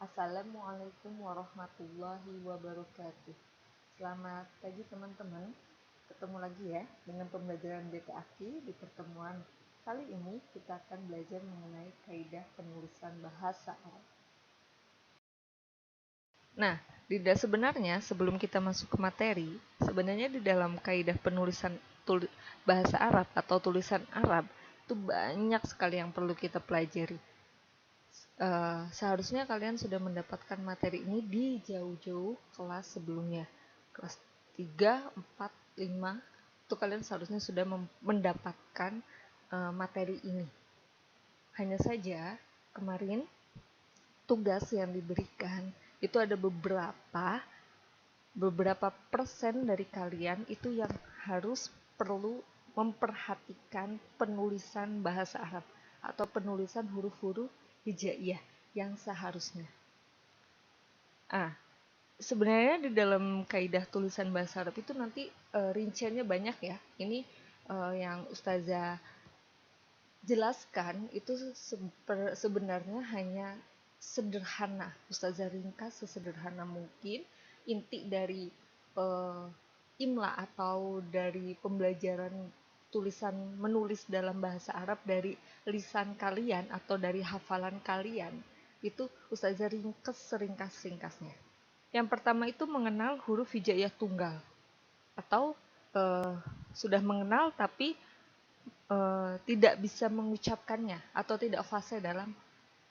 Assalamualaikum warahmatullahi wabarakatuh. Selamat pagi teman-teman. Ketemu lagi ya dengan pembelajaran BTAKI. Di pertemuan kali ini kita akan belajar mengenai kaidah penulisan bahasa Arab. Nah, sebenarnya sebelum kita masuk ke materi, sebenarnya di dalam kaidah penulisan bahasa Arab atau tulisan Arab itu banyak sekali yang perlu kita pelajari. Seharusnya kalian sudah mendapatkan materi ini di jauh-jauh kelas sebelumnya. Kelas 3, 4, 5, itu kalian seharusnya sudah mendapatkan materi ini. Hanya saja kemarin tugas yang diberikan itu ada beberapa persen dari kalian itu yang harus perlu memperhatikan penulisan bahasa Arab atau penulisan huruf-huruf hijaiyah yang seharusnya. Sebenarnya di dalam kaidah tulisan bahasa Arab itu nanti rinciannya banyak ya. Ini yang Ustazah jelaskan itu sebenarnya hanya sederhana. Ustazah ringkas sesederhana mungkin. Inti dari imla atau dari pembelajaran tulisan menulis dalam bahasa Arab dari lisan kalian atau dari hafalan kalian itu Ustazah ringkas seringkas-ringkasnya. Yang pertama itu mengenal huruf hijaiyah tunggal atau sudah mengenal tapi tidak bisa mengucapkannya atau tidak fase dalam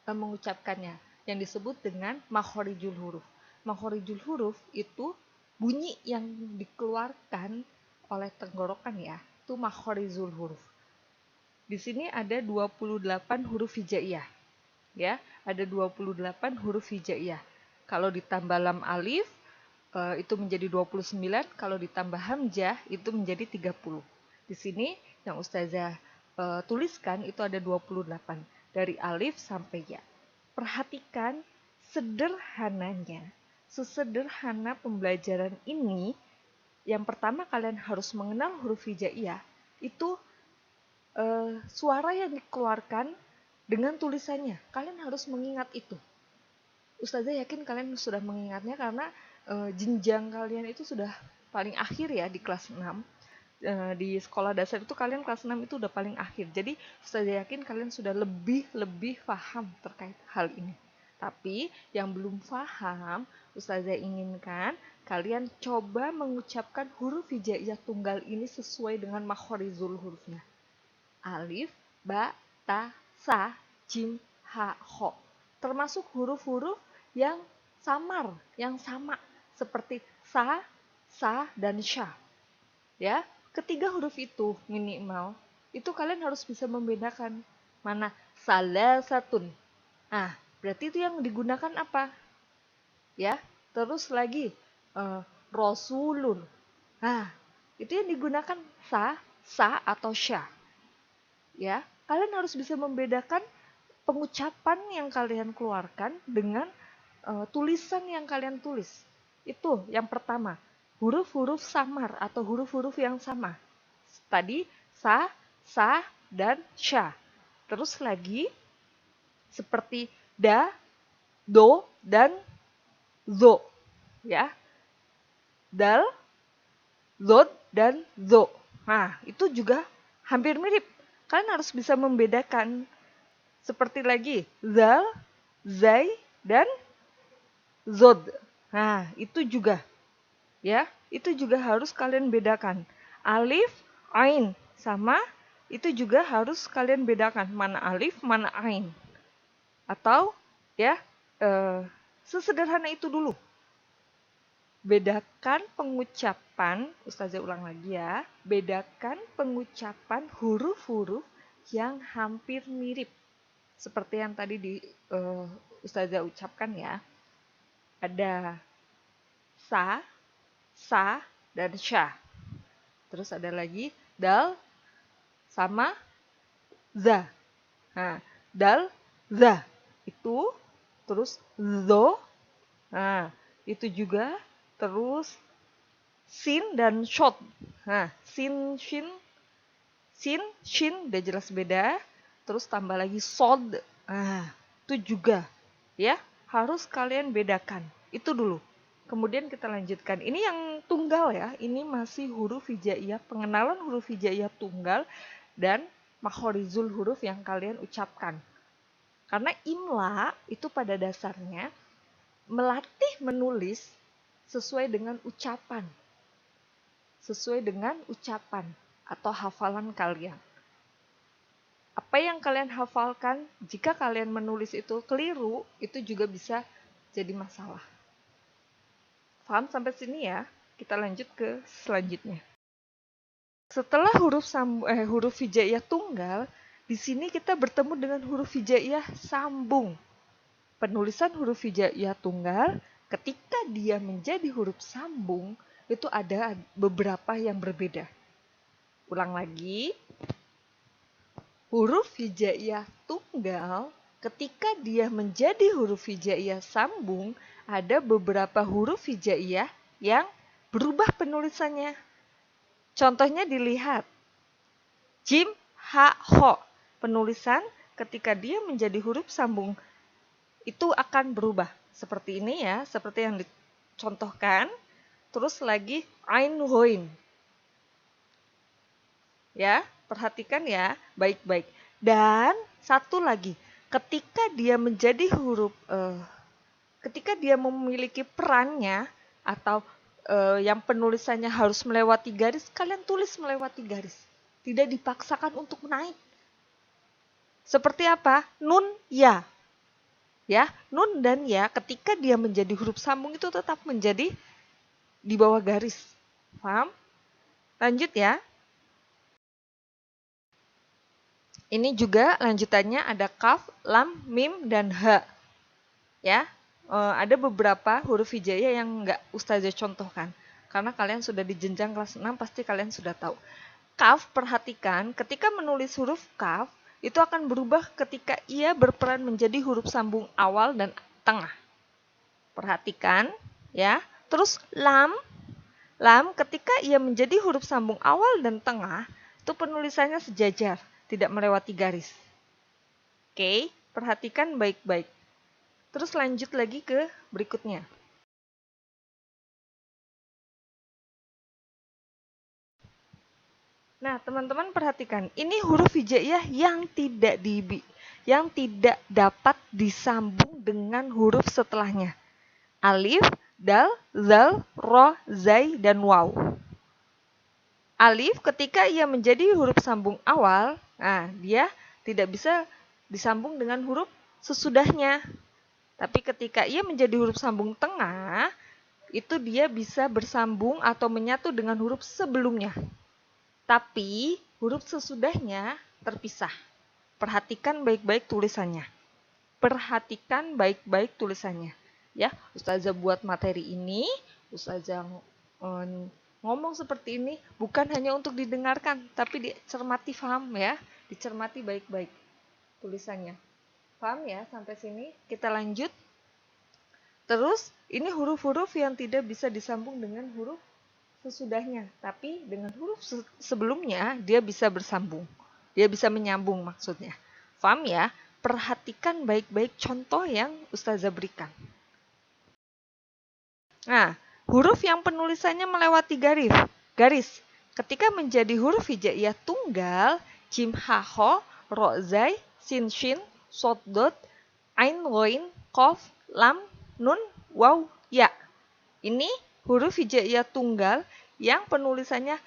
mengucapkannya yang disebut dengan makhorijul huruf. Makhorijul huruf itu bunyi yang dikeluarkan oleh tenggorokan ya, itu makhorijul huruf. Di sini ada 28 huruf hijaiyah. Ya, ada 28 huruf hijaiyah. Kalau ditambah lam alif itu menjadi 29, kalau ditambah hamzah itu menjadi 30. Di sini yang Ustazah tuliskan itu ada 28 dari alif sampai ya. Perhatikan sederhananya, sesederhana pembelajaran ini, yang pertama kalian harus mengenal huruf hijaiyah, itu suara yang dikeluarkan dengan tulisannya. Kalian harus mengingat itu. Ustazah yakin kalian sudah mengingatnya karena jenjang kalian itu sudah paling akhir ya di kelas 6. Di sekolah dasar itu kalian kelas 6 itu udah paling akhir. Jadi Ustazah yakin kalian sudah lebih paham terkait hal ini. Tapi yang belum paham, Ustazah inginkan kalian coba mengucapkan huruf hijaiyah tunggal ini sesuai dengan makhorizul hurufnya. Alif, ba, ta, sa, jim, ha, ho. Termasuk huruf-huruf yang samar, yang sama seperti sa, dan sya. Ya, ketiga huruf itu minimal itu kalian harus bisa membedakan mana salasatun. Berarti itu yang digunakan apa? Ya, terus lagi rasulun. Itu yang digunakan sa atau sya. Ya, kalian harus bisa membedakan pengucapan yang kalian keluarkan dengan tulisan yang kalian tulis. Itu yang pertama, huruf-huruf samar atau huruf-huruf yang sama. Tadi sa, dan sya. Terus lagi seperti da, do, dan zo. Ya. Dal, zod, dan zo. Itu juga hampir mirip. Kalian harus bisa membedakan. Seperti lagi zal, zai, dan zod. Itu juga. Ya, itu juga harus kalian bedakan. Alif, ain sama itu juga harus kalian bedakan mana alif, mana ain. Atau ya, sesederhana itu dulu. Bedakan pengucapan, Ustazah ulang lagi ya, bedakan pengucapan huruf-huruf yang hampir mirip. Seperti yang tadi Ustazah ucapkan ya. Ada sa, dan sya. Terus ada lagi dal sama za. Dal, za. Itu terus zo. Itu juga terus sin dan shot. Sin, shin udah jelas beda. Terus tambah lagi sod. Itu juga ya harus kalian bedakan. Itu dulu. Kemudian kita lanjutkan. Ini yang tunggal ya. Ini masih huruf hijaiyah, pengenalan huruf hijaiyah tunggal dan makhorizul huruf yang kalian ucapkan. Karena imla itu pada dasarnya melatih menulis sesuai dengan ucapan. Sesuai dengan ucapan atau hafalan kalian. Apa yang kalian hafalkan, jika kalian menulis itu keliru, itu juga bisa jadi masalah. Paham sampai sini ya? Kita lanjut ke selanjutnya. Setelah huruf hijaiyah tunggal, di sini kita bertemu dengan huruf hijaiyah sambung. Penulisan huruf hijaiyah tunggal, ketika dia menjadi huruf sambung, itu ada beberapa yang berbeda. Ulang lagi. Huruf hijaiyah tunggal, ketika dia menjadi huruf hijaiyah sambung, ada beberapa huruf hijaiyah yang berubah penulisannya. Contohnya dilihat. Jim, ha, ho. Penulisan ketika dia menjadi huruf sambung itu akan berubah. Seperti ini ya, seperti yang dicontohkan. Terus lagi ain, hoin. Ya, perhatikan ya, baik-baik. Dan satu lagi, ketika dia menjadi ketika dia memiliki perannya atau yang penulisannya harus melewati garis, kalian tulis melewati garis. Tidak dipaksakan untuk naik. Seperti apa? Nun, ya. Ya, nun dan ya ketika dia menjadi huruf sambung itu tetap menjadi di bawah garis. Paham? Lanjut ya. Ini juga lanjutannya ada kaf, lam, mim, dan ha. Ya, ada beberapa huruf hijaiyah yang nggak Ustazah contohkan. Karena kalian sudah di jenjang kelas 6, pasti kalian sudah tahu. Kaf, perhatikan, ketika menulis huruf kaf, itu akan berubah ketika ia berperan menjadi huruf sambung awal dan tengah. Perhatikan, ya. Terus lam ketika ia menjadi huruf sambung awal dan tengah, itu penulisannya sejajar, tidak melewati garis. Oke, perhatikan baik-baik. Terus lanjut lagi ke berikutnya. Nah, teman-teman perhatikan, ini huruf hijaiyah yang tidak dapat disambung dengan huruf setelahnya. Alif, dal, zal, ro, zai, dan waw. Alif ketika ia menjadi huruf sambung awal, nah dia tidak bisa disambung dengan huruf sesudahnya. Tapi ketika ia menjadi huruf sambung tengah, itu dia bisa bersambung atau menyatu dengan huruf sebelumnya. Tapi huruf sesudahnya terpisah. Perhatikan baik-baik tulisannya. Perhatikan baik-baik tulisannya. Ya, Ustazah buat materi ini, Ustazah ngomong seperti ini bukan hanya untuk didengarkan, tapi dicermati, paham ya? Dicermati baik-baik tulisannya. Paham ya sampai sini? Kita lanjut. Terus ini huruf-huruf yang tidak bisa disambung dengan huruf sesudahnya, tapi dengan huruf sebelumnya dia bisa bersambung. Dia bisa menyambung maksudnya. Paham ya? Perhatikan baik-baik contoh yang Ustazah berikan. Nah, huruf yang penulisannya melewati garis. Ketika menjadi huruf hijaiyah tunggal, jim, ha, ho, ro, zai, sin, shin, sod, dot, ain, ghoin, qaf, lam, nun, waw, ya. Ini huruf hijaiyah tunggal yang penulisannya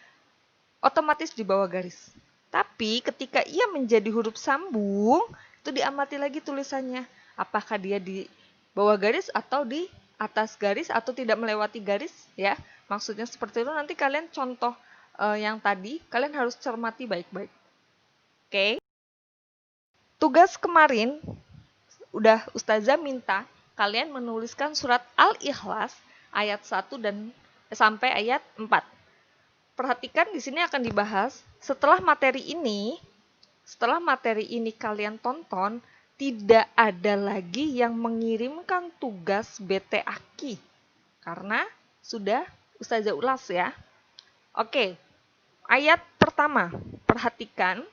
otomatis di bawah garis. Tapi ketika ia menjadi huruf sambung, itu diamati lagi tulisannya. Apakah dia di bawah garis atau di atas garis atau tidak melewati garis, ya. Maksudnya seperti itu. Nanti kalian contoh yang tadi, kalian harus cermati baik-baik. Oke. Tugas kemarin udah Ustazah minta kalian menuliskan surat Al-Ikhlas ayat 1 dan sampai ayat 4. Perhatikan di sini akan dibahas setelah materi ini kalian tonton, tidak ada lagi yang mengirimkan tugas BT Aki karena sudah Ustazah ulas ya. Oke. Ayat pertama, perhatikan.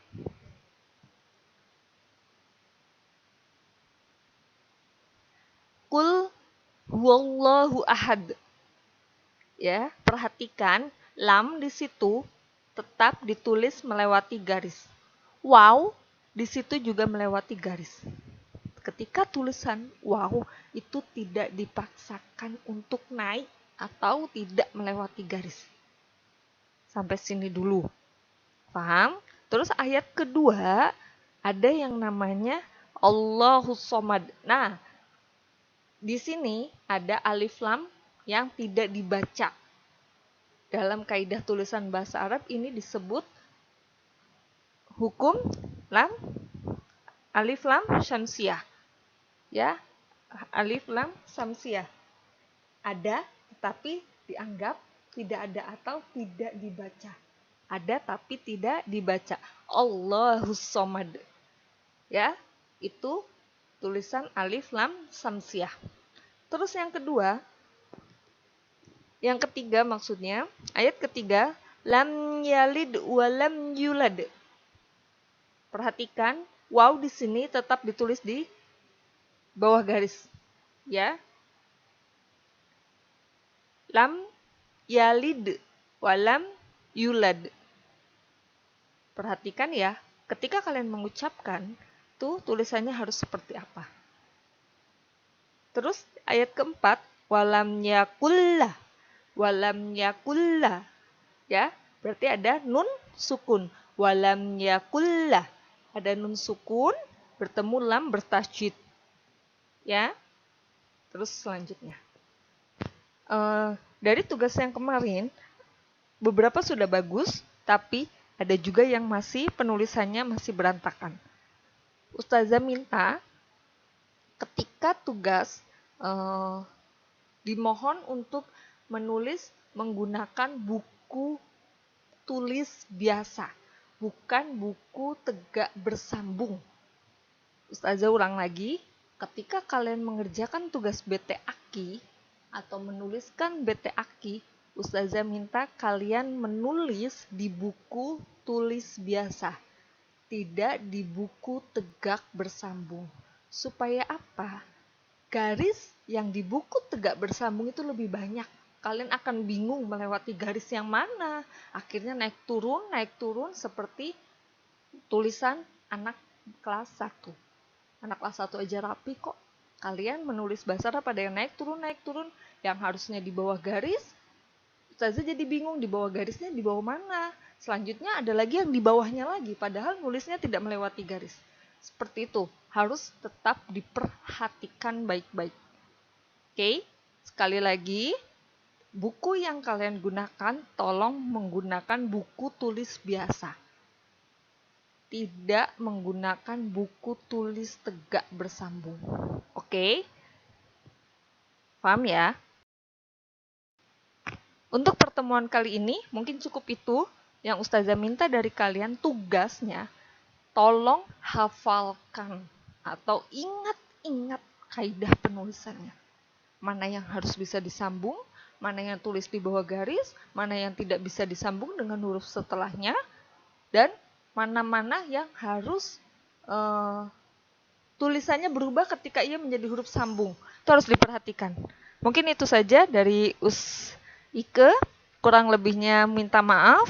Kul Huwallahu ahad. Ya, perhatikan lam di situ tetap ditulis melewati garis. Waw di situ juga melewati garis. Ketika tulisan waw itu tidak dipaksakan untuk naik atau tidak melewati garis. Sampai sini dulu. Paham? Terus ayat kedua ada yang namanya Allahus Somad. Nah, di sini ada alif lam yang tidak dibaca. Dalam kaidah tulisan bahasa Arab ini disebut hukum lam alif lam syamsiah. Ya, alif lam syamsiah. Ada tetapi dianggap tidak ada atau tidak dibaca. Ada tapi tidak dibaca. Allahus Somad. Ya, itu tulisan alif lam syamsiah. Terus yang kedua, yang ketiga maksudnya, ayat ketiga, lam yalid wa lam yulad. Perhatikan, waw di sini tetap ditulis di bawah garis. Ya. Lam yalid wa lam yulad. Perhatikan ya, ketika kalian mengucapkan, tuh tulisannya harus seperti apa. Terus ayat keempat, walam yakullah. Walam yakullah. Ya, berarti ada nun sukun. Walam yakullah. Ada nun sukun, bertemu lam bertasydid. Ya. Terus selanjutnya. Dari tugas yang kemarin, beberapa sudah bagus, tapi ada juga yang masih penulisannya masih berantakan. Ustazah minta ketika tugas dimohon untuk menulis menggunakan buku tulis biasa, bukan buku tegak bersambung. Ustazah ulang lagi, ketika kalian mengerjakan tugas BT Aki atau menuliskan BT Aki, Ustazah minta kalian menulis di buku tulis biasa, tidak di buku tegak bersambung. Supaya apa? Garis yang di buku tegak bersambung itu lebih banyak. Kalian akan bingung melewati garis yang mana. Akhirnya naik turun seperti tulisan anak kelas 1. Anak kelas 1 aja rapi kok. Kalian menulis bahasa Arab ada yang naik turun, yang harusnya di bawah garis. Ustazah jadi bingung di bawah garisnya di bawah mana. Selanjutnya ada lagi yang di bawahnya lagi, padahal nulisnya tidak melewati garis. Seperti itu, harus tetap diperhatikan baik-baik. Oke, sekali lagi, buku yang kalian gunakan, tolong menggunakan buku tulis biasa. Tidak menggunakan buku tulis tegak bersambung. Oke? Paham ya? Untuk pertemuan kali ini, mungkin cukup itu yang Ustazah minta dari kalian. Tugasnya, tolong hafalkan atau ingat-ingat kaidah penulisannya. Mana yang harus bisa disambung, mana yang tulis di bawah garis, mana yang tidak bisa disambung dengan huruf setelahnya, dan mana-mana yang harus tulisannya berubah ketika ia menjadi huruf sambung. Itu harus diperhatikan. Mungkin itu saja dari Ike. Kurang lebihnya minta maaf.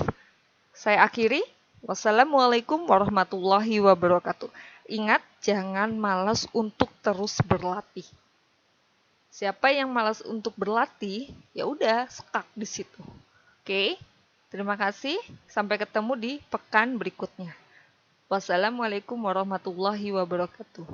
Saya akhiri. Wassalamualaikum warahmatullahi wabarakatuh. Ingat, jangan malas untuk terus berlatih. Siapa yang malas untuk berlatih, ya udah sekak di situ. Oke, terima kasih. Sampai ketemu di pekan berikutnya. Wassalamualaikum warahmatullahi wabarakatuh.